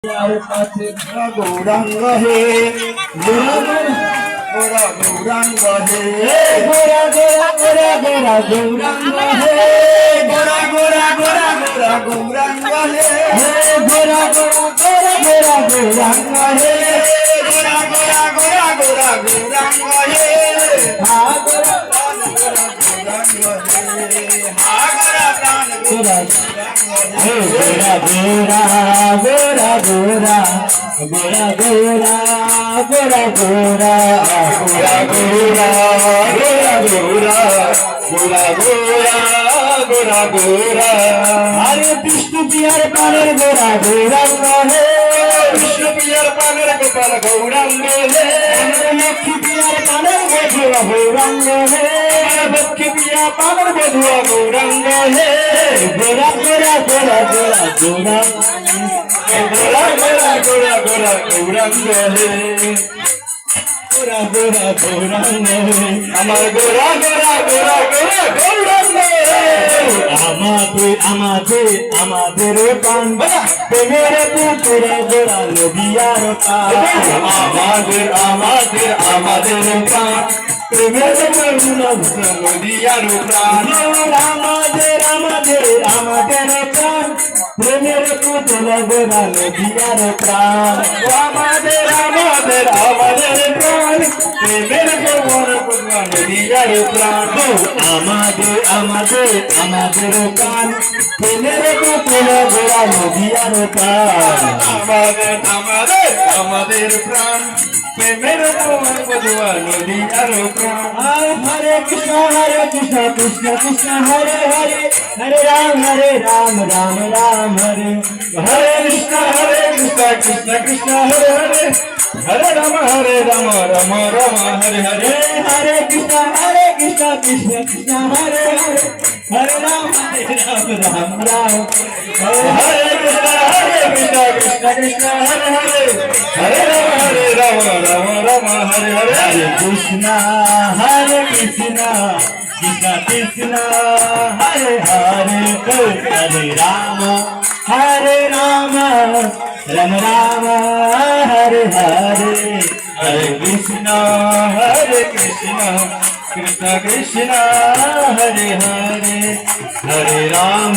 यार काছে গৌরাঙ্গ হে গোরা গৌরাঙ্গ হে গোরা গোরা গোরা গোরা গৌরাঙ্গ হে গোরা গোরা গোরা গোরা গৌরাঙ্গ হে গোরা গোরা গোরা গোরা গৌরাঙ্গ হে গোরা গোরা গোরা গোরা গৌরাঙ্গ হে হা গোরা প্রাণ গোরা গৌরাঙ্গ হে হা গোরা প্রাণ গোরা হে গোরা গোরা গোরা গোরা গোরা গোরা গোরা গোরা গোরা গোরা গোরা গোরা গোরা গোরা গোরা গোরা আরে বিষ্ণু পিয়ার পানের গোরা গৌরাঙ্গ হে বিষ্ণু পিয়ার পানের গোপাল গৌরাঙ্গ হে লক্ষ্মী পিয়ার পানের বধুয়া গৌরাঙ্গ হে লক্ষ্মী পিয়া পানের বধুয়া গৌরাঙ্গ হে গোরা গোরা গোরা গোরা গোরা গোরা গোরা গোরা গোরা গৌরাঙ্গ হে গোরা গোরা গৌরাঙ্গ হে আমার গোরা গোরা গোরা গোরা গৌরাঙ্গ হে আমাদের প্রাণ প্রেমের পুকুরে গোরা নদিয়ার প্রাণ আমাদের প্রাণ প্রেমের নদিয়ার প্রাণ আমাদের প্রাণ প্রেমের পুতুল গোরা নদিয়ার প্রাণ আমাদের প্রাণ প্রেমের গোরা নদিয়ার প্রাণ আমাদের প্রাণ প্রেমের পুতুল গোরা নদিয়ার প্রাণ আমাদের প্রাণ প্রেমের গোরা নদিয়ার প্রাণ হরে কৃষ্ণ কৃষ্ণ কৃষ্ণ হরে হরে হরে রাম রাম রাম হরে হরে কৃষ্ণ কৃষ্ণ কৃষ্ণ হরে হরে হরে রাম রাম রাম হরে হরে হরে কৃষ্ণ কৃষ্ণ কৃষ্ণ হরে হরে হরে রাম রাম রাম হরে কৃষ্ণ কৃষ্ণ কৃষ্ণ হরে হরে হরে রাম রাম রাম হরে হরে হরে কৃষ্ণ কৃষ্ণ কৃষ্ণ হরে হরে হরে রাম রাম রাম হরে হরে হরে কৃষ্ণ কৃষ্ণ কৃষ্ণ হরে হরে হরে রাম